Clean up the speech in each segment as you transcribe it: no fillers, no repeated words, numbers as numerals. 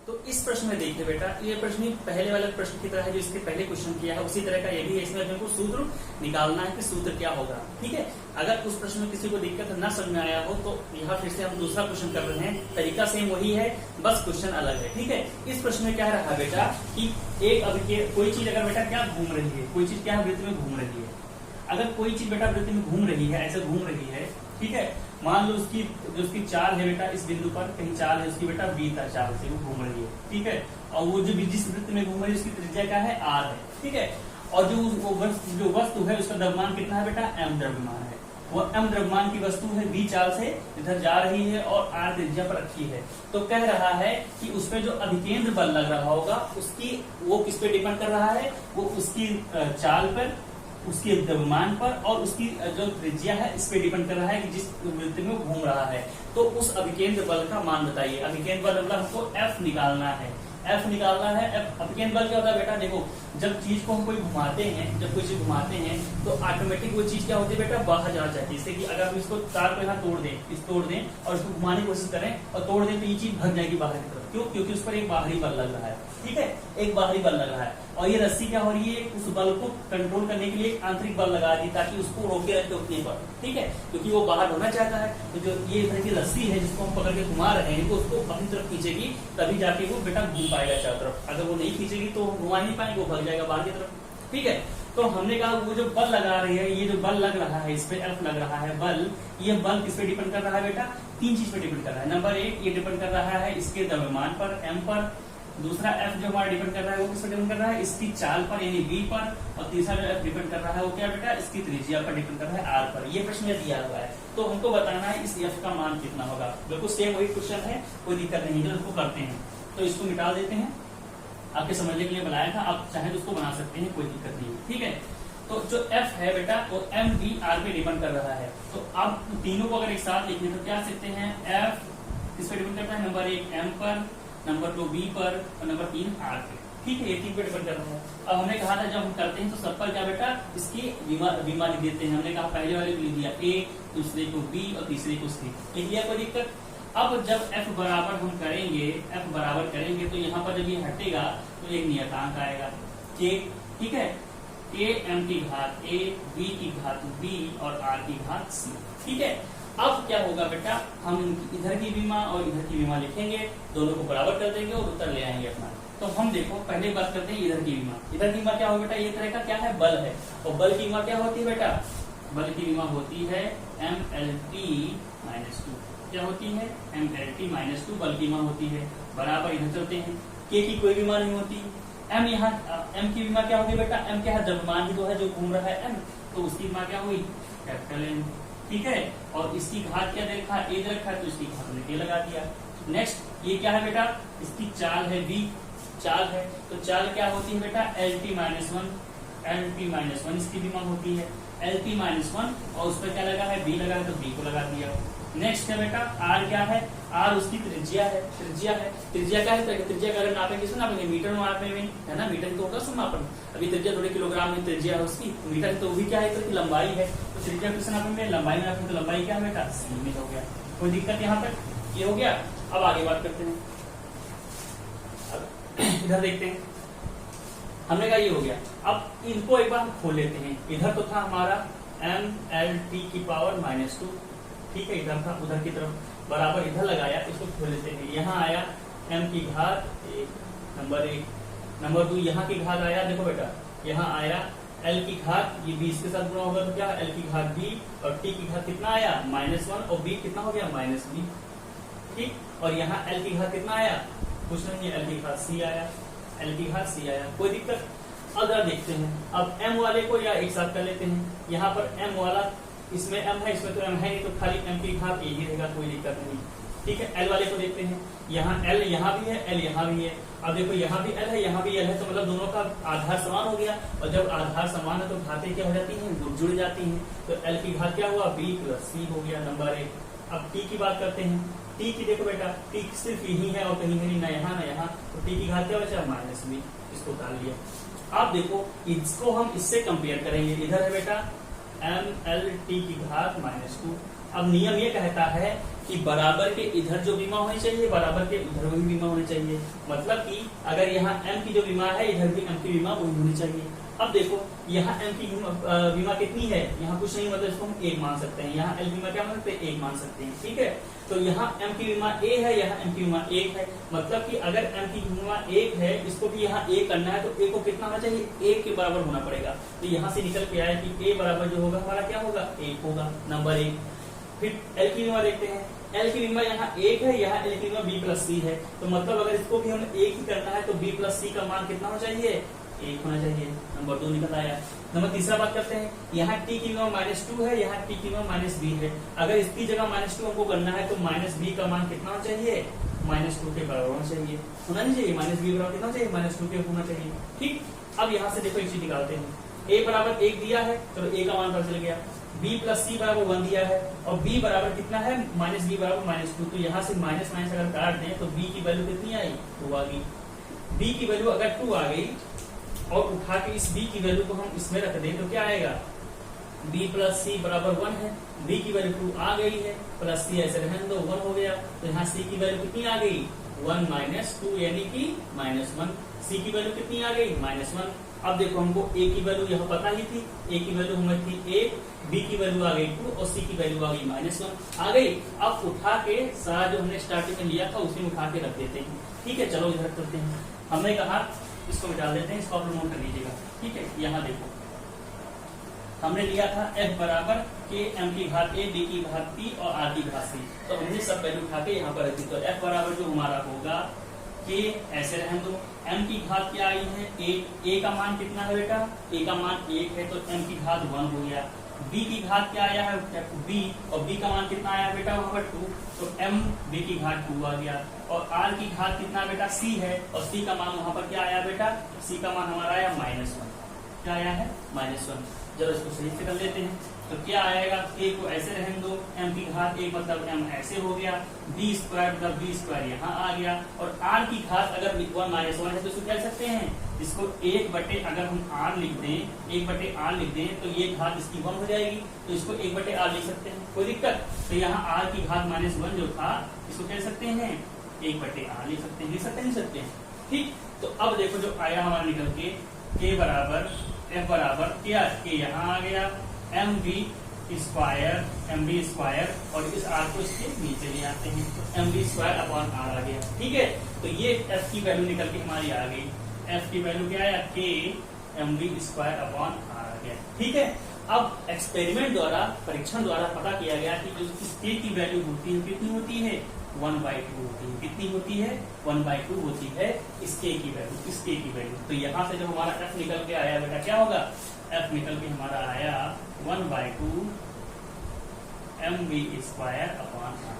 तो इस प्रश्न में देखिए बेटा, ये प्रश्न ही पहले वाले प्रश्न की तरह है जो इसके पहले क्वेश्चन किया है, उसी तरह का ये भी है। इसमें हमको सूत्र निकालना है कि सूत्र क्या होगा। ठीक है, अगर उस प्रश्न में किसी को दिक्कत ना समझ में आया हो तो यहाँ फिर से हम दूसरा क्वेश्चन कर रहे हैं, तरीका सेम वही है, बस क्वेश्चन अलग है। ठीक है, इस प्रश्न में क्या रहा बेटा कि एक अब कोई चीज अगर बेटा क्या घूम रही है, कोई चीज क्या वृत्त में घूम रही है, अगर कोई चीज बेटा वृत्त में घूम रही है, ऐसे घूम रही है, ठीक है, मान लो उसकी चाल है बेटा, इस बिंदु पर कहीं चाल है उसकी बेटा बीता चाल से वो घूम रही है। ठीक है, और वो जो जिस वृत्त में घूम रही है उसकी त्रिज्या क्या है, आर है। ठीक है, और जो वस्तु है उसका द्रव्यमान कितना है बेटा, एम द्रव्यमान है। वो एम द्रव्यमान की वस्तु है, बी चाल से इधर जा रही है और आर त्रिज्या पर रखी है। तो कह रहा है कि उसपे जो अभिकेंद्र बल लग रहा होगा उसकी वो किस पे डिपेंड कर रहा है, वो उसकी चाल पर, उसके द्रव्यमान पर और उसकी जो त्रिज्या है इस पे डिपेंड कर रहा है कि जिस वृत्त में घूम रहा है। तो उस अभिकेंद्र बल का मान बताइए। अभिकेंद्र बल मतलब हमको एफ निकालना है, एफ निकालना है। अभिकेंद्र बल क्या होता है बेटा, देखो जब चीज को हम कोई घुमाते हैं, जब कोई चीज घुमाते हैं तो ऑटोमेटिक वो चीज क्या होती है बेटा, बाहर जाना चाहती है। जैसे कि अगर हम इसको तार को यहाँ तोड़ दें और इसको घुमाने की कोशिश करें और तोड़ दें तो ये चीज भग जाएगी बाहर की तरफ। क्यों? क्योंकि उस पर एक बाहरी बल लग रहा है। ठीक है, एक बाहरी बल लग रहा है और ये रस्सी क्या हो रही है, उस बल को कंट्रोल करने के लिए एक आंतरिक बल लगा दी ताकि उसको रोके रखे उठने पर। ठीक है, क्योंकि वो बाहर होना चाहता है। तो जो ये तरह की रस्सी है जिसको हम पकड़ के घुमा रहे हैं, उसको अपनी तरफ खींचेगी तभी जाके वो बेटा घूम पाएगा चारों तरफ। अगर वो नहीं खींचेगी तो घुमा नहीं पाएंगे, वो भग जाएगा बाहर की तरफ। ठीक है, तो हमने कहा वो जो बल लगा रही है, ये जो बल लग रहा है, इस पे एफ लग रहा है बल, ये बल किस पे डिपेंड कर रहा है बेटा, तीन चीज पे डिपेंड कर रहा है। नंबर एक, ये डिपेंड कर रहा है इसके द्रव्यमान पर, एम पर। दूसरा एफ जो हमारा डिपेंड कर रहा है वो किस पर डिपेंड कर रहा है, इसकी चाल पर यानी बी पर। और तीसरा जो एफ डिपेंड कर रहा है वो क्या बेटा, इसकी त्रिज्या पर डिपेंड कर रहा है, आर पर। ये प्रश्न में दिया हुआ है, तो हमको बताना है इस एफ का मान कितना होगा। बिल्कुल सेम वही क्वेश्चन है, कोई दिक्कत नहीं है, उसको करते हैं। तो इसको मिटा देते हैं, आपके समझने के लिए बनाया था, आप चाहे तो उसको बना सकते हैं, कोई दिक्कत नहीं है। ठीक है, तो जो एफ है बेटा वो एम बी आर पे डिपेंड कर रहा है। तो अब तीनों को अगर एक साथ लिखें तो क्या सकते हैं, एफ किस पे डिपेंड करता है, नंबर एक एम पर, नंबर दो बी पर और नंबर तीन आर पे। ठीक है, ये तीन पे डिपेंड कर रहा है। अब हमने कहा था जब हम करते हैं तो सब पर क्या बेटा, इसकी बीमा लिख देते हैं। हमने कहा पहले वाले को लिख दिया ए, दूसरे को बी और तीसरे को सी, लिख दिया, कोई दिक्कत। अब जब एफ बराबर हम करेंगे, एफ बराबर करेंगे तो यहाँ पर जब ये हटेगा तो एक नियतांक आएगा के। ठीक है, ए एम की घात ए, बी की घात बी और आर की घात सी। ठीक है, अब क्या होगा बेटा, हम इधर की बीमा और इधर की बीमा लिखेंगे, दोनों को बराबर कर देंगे और उत्तर ले आएंगे अपना। तो हम देखो पहले बात करते हैं इधर की बीमा। इधर की बीमा क्या होगा बेटा, ये तरह का क्या है, बल है। और बल की बीमा क्या होती है बेटा, बल की बीमा होती है M L T minus two. क्या होती है, M L T minus two बल की बीमा होती है। बराबर इधर चलते हैं, के की कोई बीमा नहीं होती। एम यहाँ एम की बीमा क्या होगी बेटा, एम क्या है, द्रव्यमान ही तो है जो घूम रहा है एम, तो उसकी बीमा क्या हुई, कैपिटल एम। ठीक है, और इसकी घात क्या दे रखा है, ए दे रखा है, तो इसकी घात हमने ए लगा दिया। नेक्स्ट ये क्या है बेटा, इसकी चाल है बी, चाल है, तो चाल क्या होती है बेटा, L T minus one, L T minus one इसकी बीमा होती है, एल टी माइनस वन, और उस पर क्या लगा है, बी लगा है, तो बी को लगा दिया। नेक्स्ट है बेटा आर, क्या है, आर उसकी त्रिज्या है, त्रिज्या है, त्रिज्या क्या है, त्रिज्या का अगर नापेंगे किसमें नापेंगे, मीटर में नापेंगे, है ना, मीटर तो होगा मापन। अभी त्रिज्या थोड़े किलोग्राम में त्रिज्या है उसकी, मीटर तो भी क्या है, तो लंबाई है, तो त्रिज्या किससे नापेंगे, लंबाई में नापेंगे, तो लंबाई क्या है बेटा, सी में हो गया। कोई दिक्कत यहाँ तक, ये हो गया। अब आगे बात करते हैं, अब इधर देखते हैं, हमने कहा ये हो गया। अब इनको एक बार खोल लेते हैं। इधर तो था हमारा एम एल टी की पावर माइनस टू, ठीक है, इधर था, उधर की तरफ बराबर इधर लगाया, इसको खोल लेते हैं। यहाँ आया एम की घात एक, नंबर एक, नंबर दो यहाँ की घात आया, देखो बेटा यहाँ आया एल की घात, ये बी इसके साथ गुणा होगा तो क्या, एल की घात बी, और टी की घात कितना आया, माइनस वन, और बी कितना हो गया, माइनस बी। ठीक, और यहाँ एल की घात कितना आया, कुछ नहीं है, एल की घात सी आया, एल की घात सी आया, कोई दिक्कत। अगर देखते हैं अब एम वाले को या एक साथ कर लेते हैं। यहाँ पर एम वाला, इसमें एम है, इसमें तो एम है नहीं, तो खाली एम की घात यही रहेगा, कोई दिक्कत नहीं। ठीक है, एल वाले को देखते हैं, यहाँ एल यहाँ भी है, एल यहाँ भी है। अब देखो यहाँ भी एल है, यहाँ भी एल है, तो मतलब दोनों का आधार समान हो गया। और जब आधार समान है तो घातें क्या हो जाती हैं, जुड़ जाती हैं। तो एल की घात क्या हुआ, बी प्लस सी हो गया, नंबर एक। अब टी की बात करते हैं। टी की देखो बेटा, टी सिर्फ यही है और कहीं नहीं, ना यहाँ ना यहाँ, तो टी की घात क्या बचा, माइनस बी, इसको उतार लिया। आप देखो इसको हम इससे कंपेयर करेंगे, इधर है बेटा एम एल टी की घात माइनस टू, अब नियम ये कहता है कि बराबर के इधर जो विमा होनी चाहिए, बराबर के उधर वही विमा होनी चाहिए। मतलब कि अगर यहाँ m की जो विमा है, इधर भी m की विमा वही होनी चाहिए। अब देखो यहाँ m की विमा कितनी है, यहाँ कुछ नहीं, मतलब इसको हम 1 मान सकते हैं। यहाँ l विमा क्या मान सकते हैं, 1 मान सकते हैं। ठीक है, तो यहाँ m की विमा a है, यहाँ m की विमा 1 है। मतलब कि अगर m की विमा 1 है, इसको भी यहाँ a करना है, तो a को कितना होना चाहिए, 1 के बराबर होना पड़ेगा। तो यहाँ से निकल के आया कि a बराबर जो होगा हमारा क्या होगा, 1 होगा, नंबर 1। फिर l की विमा देखते हैं, l की विमा यहाँ 1 है, यहाँ l की विमा b प्लस c है। तो मतलब अगर इसको भी हमें 1 ही करना है, तो b प्लस c का मान कितना होना चाहिए, 1 होना चाहिए। नंबर 2 निकल आया। नंबर तीसरा बात करते हैं, यहाँ t की विमा -2 है, यहाँ t की विमा -b है। अगर इसकी जगह -2 हमको करना है, तो -b का मान कितना होना चाहिए, -2 के बराबर होना चाहिए, होना नहीं चाहिए, -b बराबर कितना चाहिए, -2 के होना चाहिए। ठीक, अब यहाँ से देखो एक चीज निकालते हैं, a बराबर 1 दिया है, तो a का मान पता चल गया। b प्लस c बराबर 1 दिया है, और b बराबर कितना है, -b बराबर -2। तो यहाँ से माइनस माइनस अगर काट दें, तो b की वैल्यू कितनी आई, 2 आ गई। b की वैल्यू अगर 2 आ गई, और उठा के इस b की वैल्यू को हम इसमें रख दें, तो क्या आएगा, b प्लस c बराबर 1 है। b की वैल्यू 2 आ गई है, प्लस c ऐसे रहने दो, 1 हो गया। तो यहाँ c की वैल्यू कितनी आ गई, 1 - 2 यानी कि -1। c की वैल्यू कितनी आ गई, -1। अब देखो हमको a की वैल्यू यहाँ पता ही थी, a की वैल्यू हमें थी 1, b की वैल्यू आ गई 2 और c की वैल्यू आ गई -1 आ गई। अब उठा के सारा जो हमने स्टार्टिंग में लिया था उसी में उठा के रख देते हैं। ठीक है, चलो इधर करते हैं। हमने कहा इसको मिटा देते हैं, इसको आप नोट कर लीजिएगा। ठीक है, यहाँ देखो हमने लिया था f बराबर k m की घात a, b की घात p और r की घात c। तो हमने सब वैल्यू उठा के यहाँ पर रखी। तो f बराबर जो हमारा होगा k, ऐसे रहने दो, m की घात क्या आई है, a का मान कितना है बेटा, a का मान 1 है, तो m की घात 1 हो गया। b की घात क्या आया है, b, और b का मान कितना आया बेटा वहां पर 2, तो m b की घात 2 आ गया। और r की घात कितना बेटा, c है, और c का मान वहां पर क्या आया बेटा, c का मान हमारा आया -1। क्या आया है, -1। जब इसको सही से कर लेते हैं, तो क्या आएगा, a को ऐसे रहने दो, m की घात 1 मतलब m ऐसे हो गया, b स्क्वायर मतलब b स्क्वायर यहाँ आ गया। और r की घात अगर 1 - 1 है, तो इसको क्या लिख सकते हैं, इसको 1 बटे अगर हम r लिख दें, 1 बटे r लिख दें, तो ये घात इसकी 1 हो जाएगी, तो इसको 1 बटे r लिख सकते हैं, कोई दिक्कत। तो यहाँ r की घात -1 जो था, इसको क्या लिख सकते हैं, 1 बटे r लिख सकते हैं, लिख सकते नहीं सकते हैं। ठीक, तो अब देखो जो आया हमारा निकल के, k बराबर f बराबर क्या, k यहाँ आ गया, mb स्क्वायर, और इस r को इसके नीचे ले आते हैं, तो mb स्क्वायर अपॉन r आ गया। ठीक है, तो ये f की वैल्यू निकल के हमारी आ गई, f की वैल्यू क्या आया, k mb square upon r आ गया। ठीक है, अब एक्सपेरिमेंट द्वारा, परीक्षण द्वारा पता किया गया कि जो इस k की वैल्यू होती है कितनी होती है, 1/2 होती है। कितनी होती है, 1/2 होती है इस k की वैल्यू, इस k की वैल्यू। तो यहाँ से जब हमारा f निकल के आया बेटा, क्या होगा, f निकल के हमारा आया 1/2 mb स्क्वायर अपॉन r।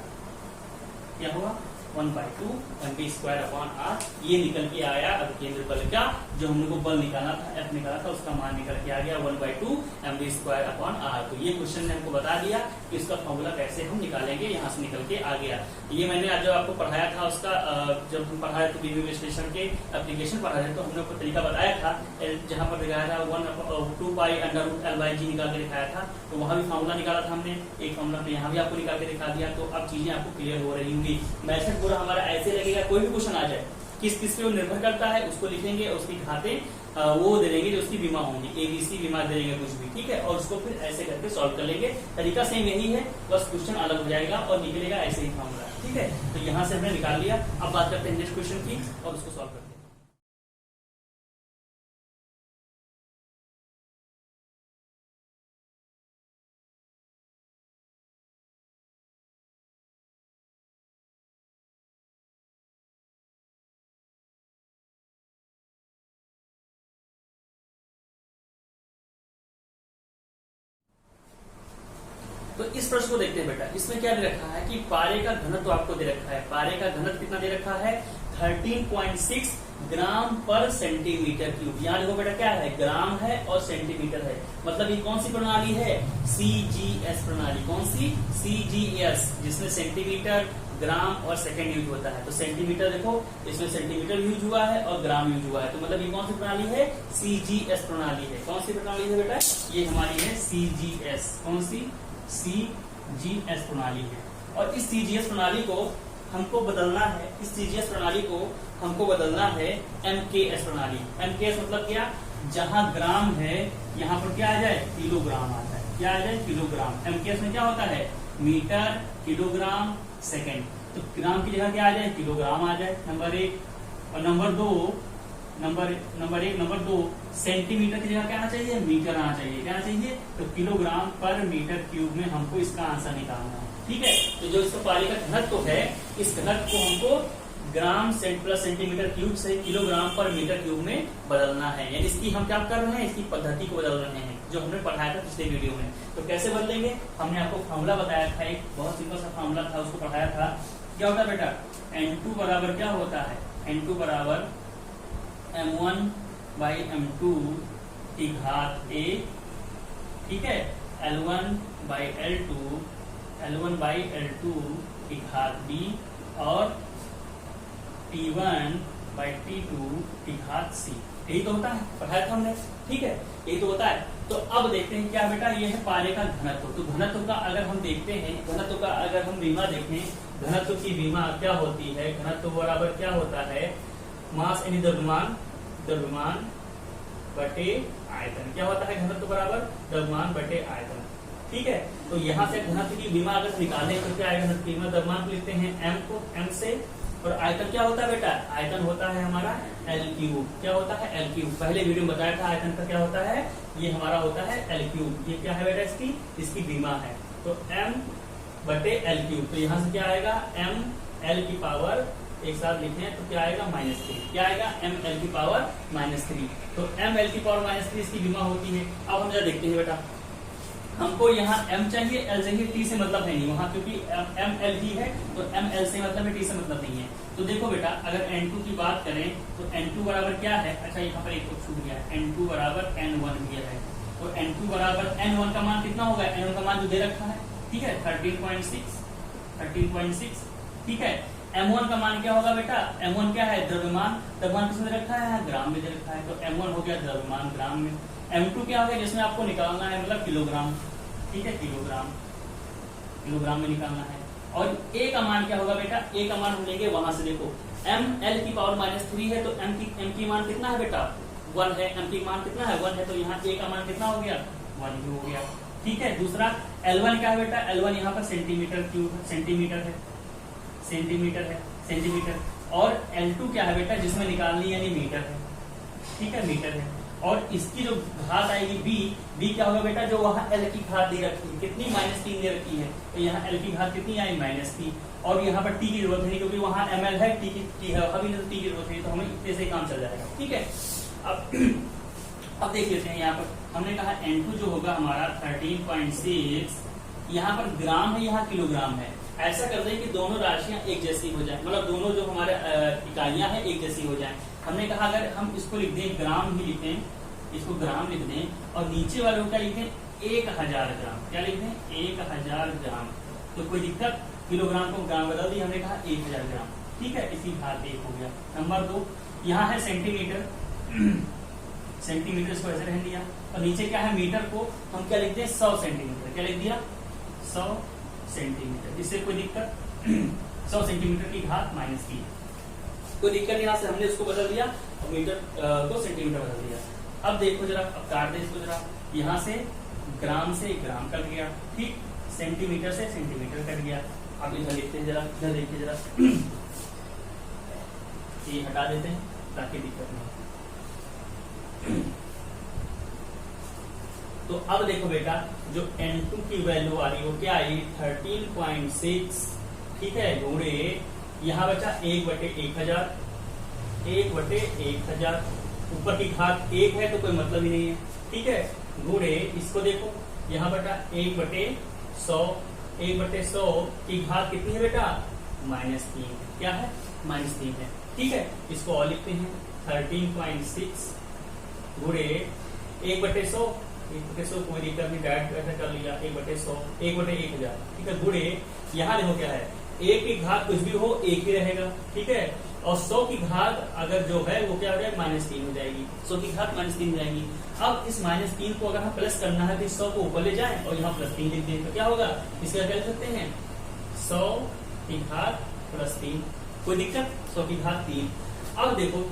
क्या हुआ, 1/2 mb स्क्वायर अपॉन r, ये निकल के आया अब केंद्र बल का, जो हमने को बल निकाला था, f निकाला था, उसका मान निकल के आ गया 1/2 mb स्क्वायर अपॉन r। तो ये क्वेश्चन ने हमको बता दिया कि इसका फॉर्मूला कैसे हम निकालेंगे, यहाँ से निकल के आ गया। ये मैंने आज जब आपको पढ़ाया था, उसका जब हम पढ़ाए थे बीवी विश्लेषण के एप्लीकेशन पढ़ा रहे, तो हमने आपको तरीका बताया था, जहाँ पर दिखाया था 1/2 पाई √L/G निकाल के दिखाया था, तो वहां भी फॉर्मूला निकाला था हमने, एक फॉर्मूला तो यहाँ भी आपको निकाल के दिखा दिया। तो अब चीजें आपको क्लियर हो रही होंगी। मैथड पूरा हमारा ऐसे लगेगा, कोई भी क्वेश्चन आ जाए किस किस पे वो निर्भर करता है, उसको लिखेंगे, उसकी घातें वो दे देंगे जो उसकी बीमा होंगी, ABC बीमा दे देंगे कुछ भी, ठीक है, और उसको फिर ऐसे करके सॉल्व कर लेंगे। तरीका सेम यही है, बस क्वेश्चन अलग हो जाएगा और निकलेगा ऐसे ही फॉर्मूला। ठीक है, तो यहाँ से हमने निकाल लिया। अब बात करते हैं नेक्स्ट क्वेश्चन की और उसको सॉल्व करते हैं। तो इस प्रश्न को देखते हैं बेटा, इसमें क्या दे रखा है कि पारे का घनत्व आपको दे रखा है। पारे का घनत्व कितना दे रखा है, 13.6 ग्राम पर सेंटीमीटर क्यूब। यहाँ देखो बेटा क्या है, ग्राम है और सेंटीमीटर है, मतलब ये कौन सी प्रणाली है, CGS प्रणाली। कौन सी, CGS, जिसमें सेंटीमीटर, ग्राम और सेकंड यूज होता है। तो सेंटीमीटर देखो, इसमें सेंटीमीटर यूज हुआ है और ग्राम यूज हुआ है, तो मतलब ये कौन सी प्रणाली है, CGS प्रणाली है। कौन सी प्रणाली है बेटा, ये हमारी है CGS। कौन सी, CGS CGS प्रणाली है। और इस CGS प्रणाली को हमको बदलना है, इस CGS प्रणाली को हमको बदलना है MKS प्रणाली। MKS मतलब क्या, जहां ग्राम है यहाँ पर क्या आ जाए, किलोग्राम आ जाए। क्या आ जाए, किलोग्राम। MKS में क्या होता है, मीटर, किलोग्राम, सेकेंड। तो ग्राम की जगह क्या आ जाए, किलोग्राम आ जाए, नंबर एक। और नंबर दो सेंटीमीटर की जगह क्या आना चाहिए, मीटर आना चाहिए। क्या आना चाहिए, तो किलोग्राम पर मीटर क्यूब में हमको इसका आंसर निकालना है। ठीक है, तो जो इसका पानी का घनत्व है, इस घनत्व को हमको ग्राम प्लस सेंटीमीटर क्यूब से किलोग्राम पर मीटर क्यूब में बदलना है। यानी इसकी हम क्या कर रहे हैं, इसकी पद्धति को बदल रहे हैं, जो हमने पढ़ाया था पिछले वीडियो में। तो कैसे बदलेंगे, हमने आपको फॉर्मूला बताया था, एक बहुत सिंपल सा फॉर्मूला था, उसको पढ़ाया था। क्या होता है बेटा, N2 बराबर क्या होता है, N2 बराबर M1/M2 की घात A, ठीक है, L1/L2 की घात B और T1/T2 की घात C। यही तो होता है, पढ़ाया था हमने। ठीक है, यही तो होता है। तो अब देखते हैं क्या बेटा, ये है पारे का घनत्व। तो घनत्व का अगर हम देखते हैं, घनत्व का अगर हम बीमा देखें, घनत्व की बीमा क्या होती है, घनत्व बराबर क्या होता है, मास यानी द्रव्यमान बटे आयतन। क्या होता है घनत्व बराबर द्रव्यमान बटे आयतन। ठीक है, तो यहाँ से घनत्व की बीमा अगर निकालें तो क्या है, घनत्व की बीमा द्रव्यमान को लिखते हैं m को, m से, और आयतन क्या होता है बेटा, आयतन होता है हमारा L3। क्या होता है, L3। पहले वीडियो में बताया था आयतन का क्या होता है, ये हमारा होता है L3। ये क्या है बेटा, इसकी बीमा है। तो m बटे L3। तो यहाँ से क्या आएगा, m L की पावर, एक साथ लिखे हैं तो क्या आएगा, -3। क्या आएगा, m L की पावर -3। तो m L की पावर -3 इसकी बीमा होती है। अब हम जरा देखते हैं बेटा, हमको यहाँ m चाहिए, l चाहिए, t से मतलब है नहीं वहां, क्योंकि m l ही है, तो m l से मतलब है, t से मतलब नहीं है। तो देखो बेटा, अगर n2 की बात करें तो n2 बराबर क्या है, अच्छा यहाँ पर एक तो छूट गया, n2 बराबर n1 दिया है। तो n2 बराबर n1 का मान कितना होगा, n1 का मान जो दे रखा है, ठीक है, 13.6। ठीक है, m1 का मान क्या होगा बेटा, m1 क्या है, द्रव्यमान। द्रव्यमान किसमें दे रखा है, ग्राम में दे रखा है। तो m1 हो गया द्रव्यमान ग्राम में। m2 क्या हो गया, जिसमें आपको निकालना है मतलब किलोग्राम। ठीक है, किलोग्राम में निकालना है। और a का मान क्या होगा बेटा, a का मान हम लेंगे वहां से, देखो m l की पावर -3 है, तो m की मान कितना है बेटा, 1 है। m की मान कितना है, 1 है, तो यहाँ a का मान कितना हो गया, 1 ही हो गया। ठीक है, दूसरा L1 क्या है बेटा, L1 यहाँ पर सेंटीमीटर क्यूब, सेंटीमीटर। और L2 क्या है बेटा, जिसमें निकालनी यानी मीटर है। ठीक है, मीटर है। और इसकी जो घात आएगी b क्या होगा बेटा, जो वहां l की घात दे रखी है, कितनी, -3 दे रखी है, तो यहाँ l की घात कितनी आई, -3। और यहाँ पर t की जरूरत नहीं, क्योंकि वहां ml है, t है, अभी नहीं तो t की जरूरत नहीं, तो हमें इतने से काम चल जाएगा। ठीक है, अब देख लेते हैं, यहाँ पर हमने कहा N2 जो होगा हमारा 13.6, यहाँ पर ग्राम है, यहाँ किलोग्राम है। ऐसा कर दें कि दोनों राशियां एक जैसी हो जाए, मतलब दोनों जो हमारे इकाइयां हैं एक जैसी हो जाएं। हमने कहा अगर हम इसको लिख दें, ग्राम ही लिखें, इसको ग्राम लिख दें, और नीचे वाले को क्या लिखें, 1000 ग्राम। क्या लिख दें, 1000 ग्राम। तो कोई दिक्कत, किलोग्राम को ग्राम बदल दी हमने, कहा 1000 ग्राम। ठीक है, इसी घात 1 हो गया। नंबर 2, यहाँ है सेंटीमीटर, सेंटीमीटर इसको ऐसे रहने दिया, और नीचे क्या है, मीटर को हम क्या लिखते हैं, 100 सेंटीमीटर। क्या लिख दिया, 100 सेंटीमीटर। इससे कोई दिक्कत, 100 सेंटीमीटर की घात -3, कोई दिक्कत। यहाँ से हमने इसको बदल दिया और मीटर को सेंटीमीटर बदल दिया। अब देखो जरा, अब काट दे इसको जरा, यहाँ से ग्राम कट गया, ठीक, सेंटीमीटर से सेंटीमीटर कट गया। अब इधर लिखते हैं जरा, इधर देखिए जरा, ये हटा देते हैं ताकि दिक्कत नहीं। तो अब देखो बेटा, जो N2 की वैल्यू आ रही है वो क्या आई, 13.6। ठीक है, गुणे यहाँ बचा 1/1000, 1/1000, ऊपर की घात 1 है तो कोई मतलब ही नहीं है। ठीक है, गुणे इसको देखो, यहाँ बटा 1/100, 1/100 की घात कितनी है बेटा, -3। क्या है, -3 है। ठीक है, इसको और लिखते हैं, 13.6 गुणे 1/100, 1/100 कोई दिक्कत नहीं, डायरेक्ट ऐसा कर लिया, 1/100, 1/1000। ठीक है, गुणे यहाँ देखो क्या है, 1 की घात कुछ भी हो 1 ही रहेगा। ठीक है, और 100 की घात अगर जो है वो क्या हो जाएगी, -3 हो जाएगी। 100 की घात -3 हो जाएगी। अब इस -3 को अगर हम प्लस करना है तो 100 को ऊपर ले जाएं और यहाँ +3 लिख दें तो क्या होगा, इसका क्या लिख सकते हैं, 100 की घात +3। कोई दिक्कत, 100 की घात 3। अब देखो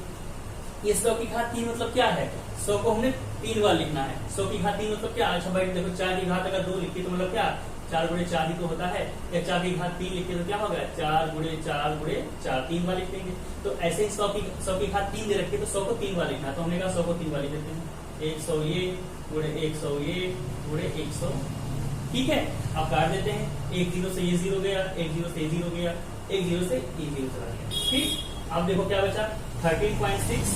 ये 100 की घात 3 मतलब क्या है, 100 को हमने 3 बार लिखना है। 100 की घात 3 मतलब क्या, अच्छा भाई देखो 4 की घात अगर 2 लिखी तो मतलब क्या 4 गुणे 4 ही तो होता है, या 4 की घात 3 लिखते तो क्या होगा 4 गुणे 4 गुणे 4 3 बार लिख देंगे। तो ऐसे ही 100 की घात 3 दे रखी है तो 100 को 3 बार लिखना, तो हमने कहा 100 को 3 बार लिख देते हैं। 100 ये गुणे 100 ये गुणे 100, ठीक है। अब काट देते हैं, 1 0 से ये 0 गया, 1 0 से ये 0 गया, 1 0 से ये 0 चला गया, ठीक। अब देखो क्या बचा, 13.6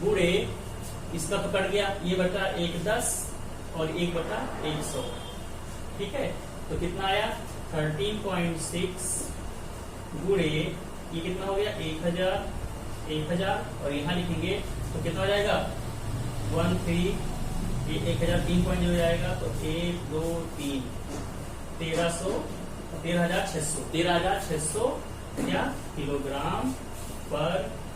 गुणे इसका तो कट गया, ये बटा 1 10 और 1 बटा 100, ठीक है। तो कितना आया 13.6 गुणे ये कितना हो गया 1000 और यहाँ लिखेंगे तो कितना हो जाएगा 13, ये 1000 3 पॉइंट हो जाएगा तो 1 2 3 13,600 क्या किलोग्राम पर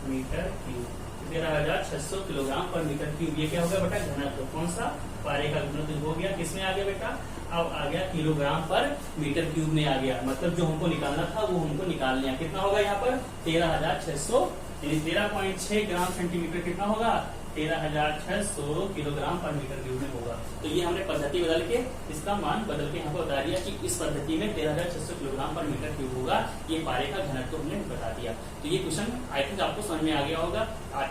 मीटर क्यूब, 13,600 किलोग्राम पर मीटर क्यूब। ये क्या हो गया बेटा, घनत्व। कौन सा, पारे का घनत्व हो गया, किसमें आ गया बेटा, अब आ गया किलोग्राम पर मीटर क्यूब में आ गया। मतलब जो हमको निकालना था वो हमको निकाल लिया। कितना होगा यहाँ पर 13,600, यानी 13.6 ग्राम सेंटीमीटर कितना होगा 13,600 किलोग्राम पर मीटर क्यूब में होगा। तो ये हमने पद्धति बदल के इसका मान बदल के यहाँ पर बता दिया कि इस पद्धति में 13,600 किलोग्राम पर मीटर क्यूब होगा। ये पारे का घनत्व हमने बता दिया। तो ये क्वेश्चन आई थिंक आपको समझ में आ गया होगा। आज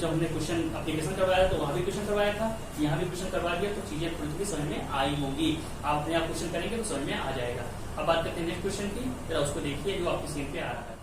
जब हमने क्वेश्चन एप्लीकेशन करवाया तो वहां भी क्वेश्चन करवाया था, यहाँ भी क्वेश्चन करवा दिया, तो चीजें थोड़ी थोड़ी समझ में आई होगी। आप अपने आप क्वेश्चन करेंगे तो समझ में आ जाएगा। अब बात करते हैं नेक्स्ट क्वेश्चन की, जरा उसको देखिए जो आपकी स्क्रीन पे आ रहा है।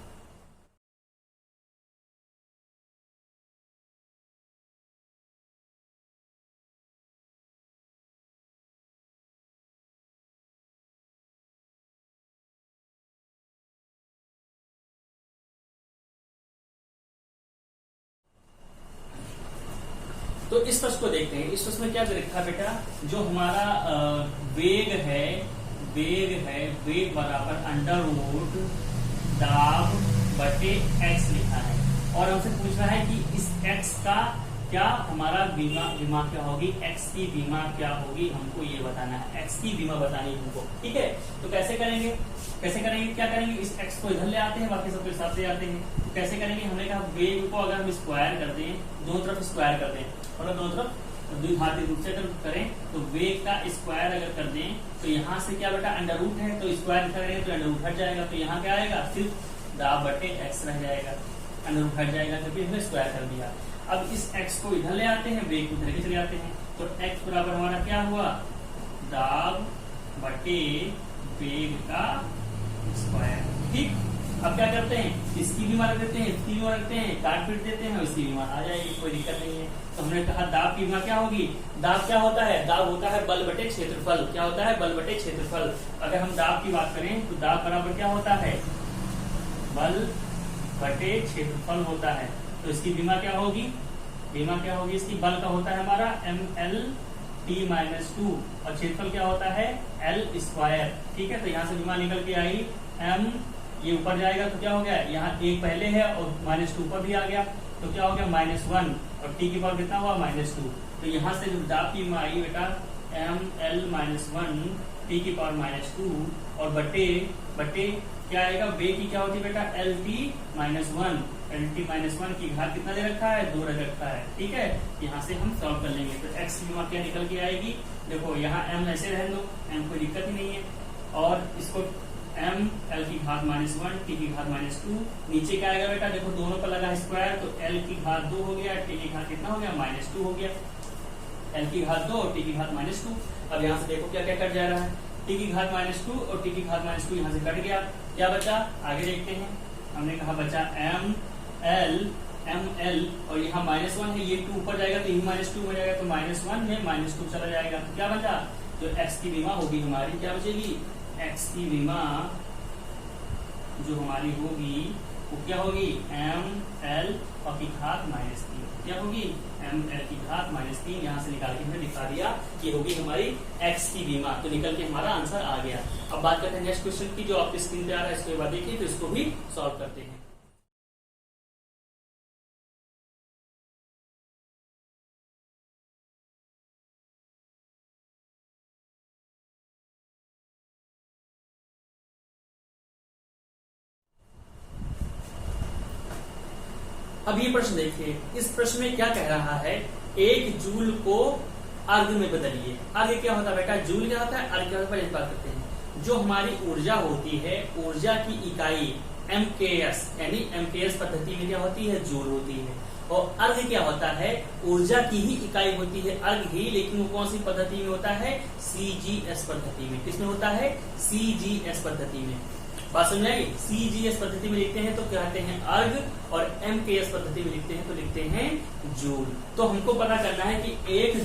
तो इस प्रश्न को देखते हैं। इस प्रश्न में क्या लिखा बेटा, जो हमारा वेग है, वेग बराबर अंडर रूट दाब बटे x लिखा है, और हमसे पूछ रहा है कि इस x का क्या हमारा विमा क्या होगी, x की विमा क्या होगी, हमको ये बताना है। x की विमा बतानी है हमको, ठीक है। तो कैसे करेंगे, क्या करेंगे, इस x को इधर ले आते हैं, बाकी सबको साथ ले आते हैं। तो कैसे करेंगे, हमने कहा वेग को अगर हम स्क्वायर कर दें, दोनों तरफ स्क्वायर कर दें, और दोनों तरफ द्विघाती रूप से अगर करें तो वेग का स्क्वायर अगर कर दें तो यहाँ से क्या बेटा अंडर रूट है, तो स्क्वायर करेंगे तो अंडर रूट हट जाएगा, तो यहाँ क्या आएगा सिर्फ दाब बटे x रह जाएगा, अंडर रूट हट जाएगा, क्योंकि हमने स्क्वायर कर दिया। अब इस x को इधर ले आते हैं, वेग को इधर चले आते हैं, तो x बराबर हमारा क्या हुआ दाब बटे वेग का स्क्वायर, ठीक। अब क्या करते हैं, इसकी भी मान देते हैं, इसकी भी मान रखते हैं, काट पीट देते हैं और इसकी भी मान आ जाएगी, कोई दिक्कत नहीं है। तो हमने कहा दाब की मान क्या होगी, दाब क्या होता है, दाब होता है बल बटे क्षेत्रफल। क्या होता है, बल बटे क्षेत्रफल। अगर हम दाब की बात करें तो दाब बराबर क्या होता है, बल बटे क्षेत्रफल होता है। तो इसकी बीमा क्या होगी, इसकी बल का होता है हमारा mlt-2 और क्षेत्रफल क्या होता है l स्क्वायर, ठीक है। तो यहाँ से बीमा निकल के आई m, ये ऊपर जाएगा तो क्या हो गया, यहाँ एक पहले है और -2 ऊपर भी आ गया, तो क्या हो गया -1 और t की पावर कितना हुआ -2। तो यहाँ से जो दाब की बीमा आई बेटा ml-1 t की पावर -2 और बटे क्या आएगा, वेग की क्या होती है बेटा lt-1 की घात कितना दे रखा है 2 रख रखा है, ठीक है। यहाँ से हम सॉल्व कर लेंगे तो x की बीमा क्या निकल के आएगी, देखो यहाँ m ऐसे रहने दो, m कोई दिक्कत ही नहीं है, और इसको m l की घात -1 t की घात -2, नीचे क्या आएगा बेटा, देखो दोनों पर लगा स्क्वायर, तो l की घात 2 हो गया, t की घात कितना हो गया -2 हो गया, l की घात 2 और t की घात -2। अब यहाँ से देखो क्या क्या कट जा रहा है, t की घात -2 और t की घात -2 यहाँ से कट गया, क्या बचा आगे देखते हैं। हमने कहा बचा m l और यहाँ -1 है, ये 2 ऊपर जाएगा तो ये -2 हो जाएगा, तो -1 में -2 चला जाएगा, तो क्या बचा, जो x की बीमा होगी हमारी क्या बचेगी, x की बीमा जो हमारी होगी वो क्या होगी ml और की घात -3, क्या होगी ml की घात -3। यहाँ से निकाल के हमने दिखा दिया कि होगी हमारी x की विमा, तो निकल के हमारा आंसर आ गया। अब बात करते हैं नेक्स्ट क्वेश्चन की, जो आपकी स्क्रीन पे आ रहा है, इसके बाद देखिए तो इसको भी सॉल्व करते हैं। अब ये प्रश्न देखिए, इस प्रश्न में क्या कह रहा है, 1 जूल को अर्घ में बदलिए। अर्घ क्या होता है बेटा, जूल क्या होता है, अर्घ क्या होता है, बात करते हैं। जो हमारी ऊर्जा होती है, ऊर्जा की इकाई MKS, यानी MKS पद्धति में क्या होती है, जूल होती है। और अर्घ क्या होता है, ऊर्जा की ही इकाई होती है अर्घ ही, लेकिन वो कौन सी पद्धति में होता है, CGS पद्धति में। किसमें होता है, CGS पद्धति में। बात समझ आई, CGS पद्धति में लिखते हैं तो कहते हैं अर्घ, और MKS पद्धति में लिखते हैं तो लिखते हैं जूल। तो हमको पता करना है कि 1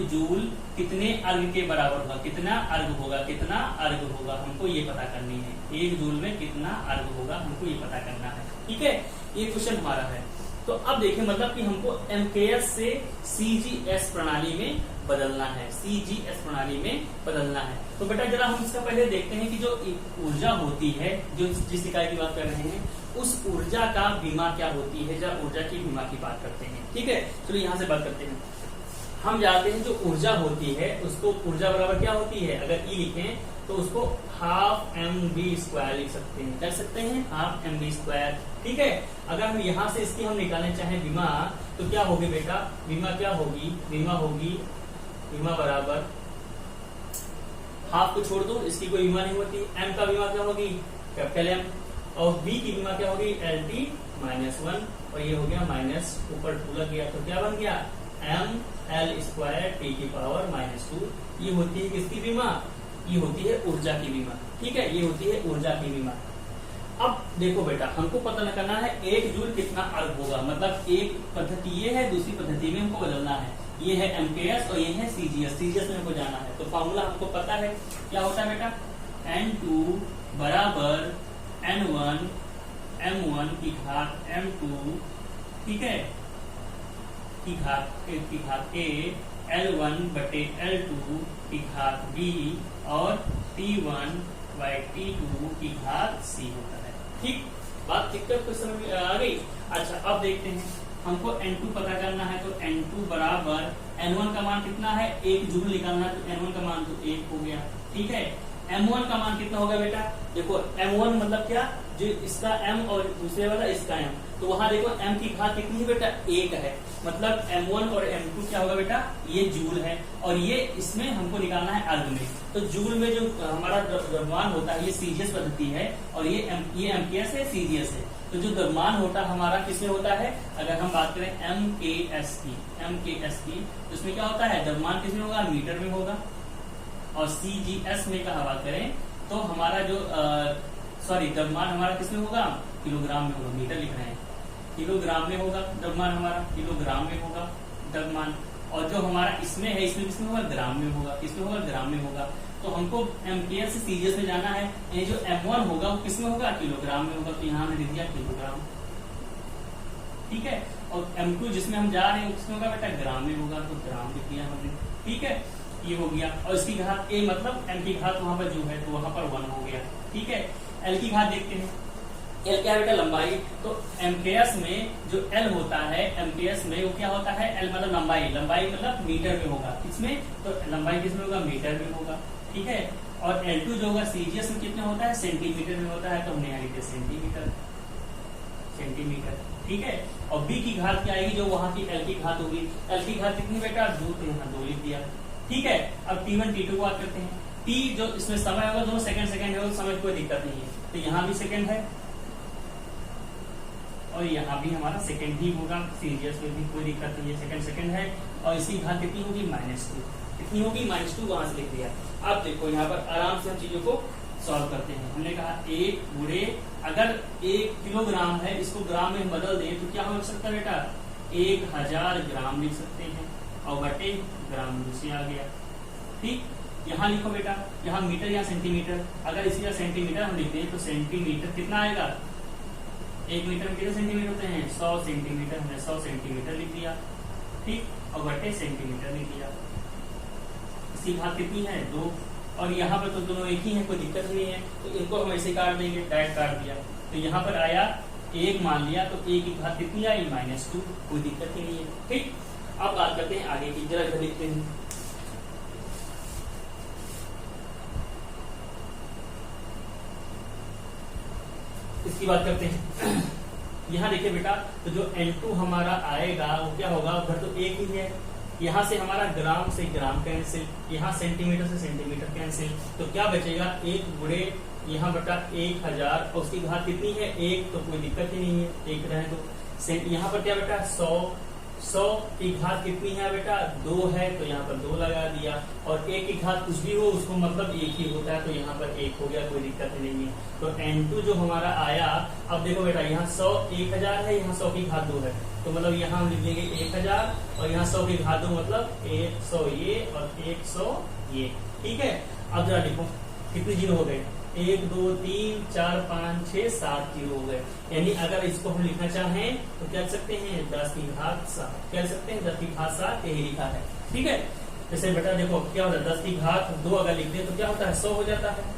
जूल कितने अर्घ के बराबर होगा, कितना अर्घ होगा, कितना अर्घ होगा, हमको ये पता करनी है। 1 जूल में कितना अर्घ होगा, हमको ये पता करना है। ठीक है, ये क्वेश्चन हमारा है। तो अब देखिए, मतलब कि हमको MKS से CGS प्रणाली में बदलना है, CGS प्रणाली में बदलना है। तो बेटा जरा हम इसका पहले देखते हैं कि जो ऊर्जा होती है, जो जिस इकाई की बात कर रहे हैं, उस ऊर्जा का विमा क्या होती है। जब ऊर्जा की विमा की बात करते हैं, ठीक है, चलो यहाँ से बात करते हैं। हम जानते हैं जो ऊर्जा होती है, उसको ऊर्जा बराबर क्या होती है, अगर E लिखें तो उसको 12mv² लिख सकते हैं, कर सकते हैं 12mv²। ठीक है, अगर हम यहाँ से इसकी हम निकालने चाहें विमा, तो क्या होगी बेटा, विमा क्या होगी, विमा बराबर हाफ को छोड़ दो, इसकी कोई विमा नहीं होती। m का विमा क्या होगी, कैपिटल M, और v की विमा क्या होगी, LT-1, और ये हो गया माइनस, ऊपर 2 लग गया, तो क्या बन गया ml²T⁻²। ये होती है किसकी विमा, ये होती है ऊर्जा की विमा। ठीक है, ये होती है ऊर्जा की विमा। अब देखो बेटा, हमको पता करना है 1 जूल कितना अर्घ होगा, मतलब एक पद्धति ये है, दूसरी पद्धति में हमको बदलना है। ये है MKS और ये है CGS में हमको जाना है। तो फॉर्मूला हमको पता है, क्या होता है बेटा, N2 बराबर N1 M1 की घात M2, ठीक है, की घात A, L1 बटे L2 की घात B, और T1/T2 की घात C होता है। ठीक, बात दिक्कत को समझ में आ गई। अच्छा, अब देखते हैं, हमको N2 पता करना है, तो N2 बराबर N1 का मान कितना है, 1 जूल निकालना है, तो N1 का मान तो 1 हो गया। ठीक है, M1 का मान कितना होगा बेटा, देखो M1 मतलब क्या, जो इसका M और दूसरे वाला इसका M, तो वहां देखो M की घात कितनी है बेटा, 1 है, मतलब M1 और M2 क्या होगा बेटा, ये जूल है, और ये इसमें हमको निकालना है अर्घ में। तो जूल में जो हमारा द्रव्यमान होता है, ये CGS पद्धति है, और ये MKS है, CGS है। तो जो द्रव्यमान होता है हमारा किसमें होता है, अगर हम बात करें MKS की, तो इसमें क्या होता है, द्रव्यमान किसमें होगा, मीटर में होगा। और CGS में का बात करें तो हमारा जो द्रव्यमान हमारा किसमें होगा, किलोग्राम में होगा, मीटर लिख रहे हैं, किलोग्राम में होगा द्रव्यमान हमारा, किलोग्राम में होगा द्रव्यमान। और जो हमारा इसमें है, इसमें किसमें होगा, ग्राम में होगा, किसमें होगा, ग्राम में होगा। तो हमको MKS से CGS में जाना है, ये जो M1 होगा वो किसमें होगा, किलोग्राम में होगा, तो यहाँ हमने लिख दिया किलोग्राम। ठीक है, और M2 जिसमें हम जा रहे हैं उसमें होगा बेटा, ग्राम में होगा, तो ग्राम लिख दिया हमने। ठीक है, ये हो गया, और इसकी घात A, मतलब M की घात वहां पर जो है तो वहां पर 1 हो गया। ठीक है, L की घात देखते हैं, L क्या है बेटा, लंबाई। तो MKS में जो L होता है, MKS में वो क्या होता है, L मतलब लंबाई मतलब मीटर में होगा, इसमें तो लंबाई किसमें होगा, मीटर में होगा। ठीक है, और L2 जो होगा CGS में कितना होता है, सेंटीमीटर में होता है, तो हमने यहाँ लिखे सेंटीमीटर। ठीक है, और B की घात क्या आएगी, जो वहां की L की घात होगी, L की घात कितनी बेटा, 2, तो यहाँ 2 लिख दिया। ठीक है, अब T1 T2 को बात करते हैं। T जो इसमें समय होगा, दोनों सेकंड है, तो समय कोई दिक्कत नहीं है, तो यहाँ भी सेकंड है और यहाँ भी हमारा सेकंड ही होगा, CGS में भी कोई दिक्कत नहीं है, सेकंड है। और इसकी घात कितनी होगी, -2, कितनी होगी, -2, वहां से लिख दिया। अब देखो यहाँ पर आराम से हम चीजों को सॉल्व करते हैं। हमने कहा 1 गुणे, अगर 1 किलोग्राम है, इसको ग्राम में बदल दें तो क्या हो सकता है बेटा, 1000 ग्राम लिख सकते हैं, और बटे ग्राम से आ गया। ठीक, यहाँ लिखो बेटा, यहाँ मीटर या सेंटीमीटर, अगर इसी का सेंटीमीटर हम लिखते हैं तो सेंटीमीटर कितना आएगा, 1 मीटर में कितने सेंटीमीटर होते हैं, 100 सेंटीमीटर, हमने 100 सेंटीमीटर लिख दिया, ठीक, और बटे सेंटीमीटर लिख दिया। इसकी घात कितनी है, 2, और यहाँ पर तो दोनों एक ही है, कोई दिक्कत नहीं है, तो इनको हम ऐसे काट देंगे, डायरेक्ट काट दिया, तो यहाँ पर आया 1 मान लिया, तो 1 की घात कितनी आई, -2, कोई दिक्कत ही नहीं है, ठीक। अब बात करते हैं आगे की, जरा इधर लिखते हैं। इसकी बात करते हैं। यहाँ देखिए बेटा, तो जो N2 हमारा आएगा वो क्या होगा, उधर तो एक ही है, यहाँ से हमारा ग्राम से ग्राम कैंसिल, यहाँ सेंटीमीटर से सेंटीमीटर कैंसिल, तो क्या बचेगा, 1 गुणे यहाँ बटा 1000, और उसकी घात कितनी है, 1, तो कोई दिक्कत ही नहीं है, 1 रहे तो यहाँ पर क्या बेटा 100 की घात कितनी है बेटा, 2 है, तो यहाँ पर 2 लगा दिया, और 1 की घात कुछ भी हो उसको मतलब 1 ही होता है, तो यहाँ पर 1 हो गया, कोई दिक्कत नहीं है। तो N2 जो हमारा आया, अब देखो बेटा यहाँ 100 1000 है, यहाँ 100 की घात 2 है, तो मतलब यहाँ हम लिख देंगे 1000, और यहाँ 100 की घात 2 मतलब 100 ये और 100 ये, ठीक है। अब जरा देखो कितने जीरो हो गए, 1 2 3 4 5 6 7 जीरो हो गए, यानी अगर इसको हम लिखना चाहें तो क्या लिख सकते हैं, 10 की घात 7, क्या लिख सकते हैं, 10 की घात 7, यही लिखा है, ठीक है। जैसे बेटा देखो क्या होता है, 10 की घात 2 अगर लिखते हैं तो क्या होता है, 100 हो जाता है,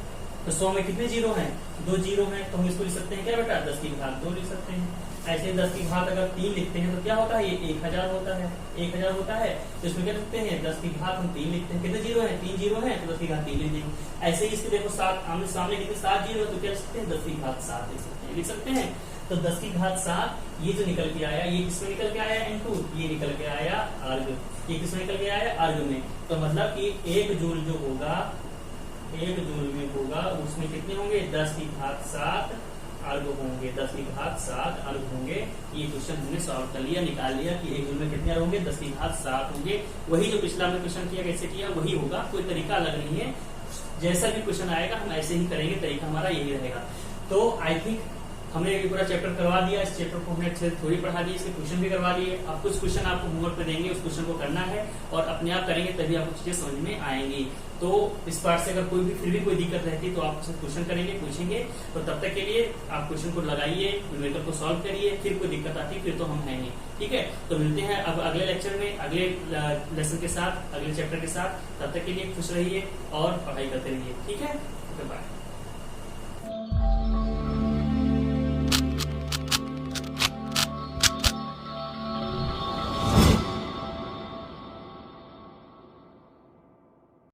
तो 100 में कितने जीरो हैं, 2 जीरो हैं, तो हम इसको लिख सकते हैं क्या बेटा, 10 की घात 2 लिख सकते हैं। ऐसे 10 की घात अगर 3 लिखते हैं तो क्या होता है, ये 1000 होता है, 1000 होता है, तो इसमें क्या लिखते हैं, 10 की घात हम 3 लिखते हैं, कितने जीरो हैं, 3 जीरो हैं, तो 10 की घात 3 लिख देंगे। ऐसे ही इसके देखो 7 आमने सामने कितने 7 जीरो, तो क्या लिख सकते हैं, 10 की घात 7 लिख सकते हैं, लिख सकते हैं। तो 10 की घात 7 ये जो निकल के आया, ये किसमें निकल के आया, N2, ये निकल के आया अर्ग, ये किसमें निकल के आया, अर्ग में, तो मतलब कि 1 जूल जो होगा, 1 जूल में होगा, उसमें कितने होंगे, 10 की घात 7 अर्ग होंगे, 10 की घात 7 अर्ग होंगे। ये क्वेश्चन हमने सॉल्व कर लिया, निकाल लिया कि 1 जूल में कितने अर्ग होंगे, 10 की घात 7 होंगे। वही जो पिछला हमने क्वेश्चन किया कैसे किया वही होगा, कोई तरीका अलग नहीं है, जैसा भी क्वेश्चन आएगा हम ऐसे ही करेंगे, तरीका हमारा यही रहेगा। तो आई थिंक हमने ये पूरा चैप्टर करवा दिया, इस चैप्टर को हमने अच्छे से थोड़ी पढ़ा दी, इसके क्वेश्चन भी करवा दिए। अब कुछ क्वेश्चन आपको होमवर्क पे देंगे, उस क्वेश्चन को करना है और अपने आप करेंगे, तभी आपको चीजें समझ में आएंगी। तो इस पार्ट से अगर कोई भी फिर भी कोई दिक्कत रहती तो आप क्वेश्चन करेंगे, पूछेंगे, तो तब तक के लिए आप क्वेश्चन को लगाइए, न्यूमेरिकल को सॉल्व करिए, फिर कोई दिक्कत आती फिर तो हम हैं ही, ठीक है। तो मिलते हैं अब अगले लेक्चर में, अगले लेसन के साथ, अगले चैप्टर के साथ। तब तक के लिए खुश रहिए और पढ़ाई करते रहिए, ठीक है। बाय।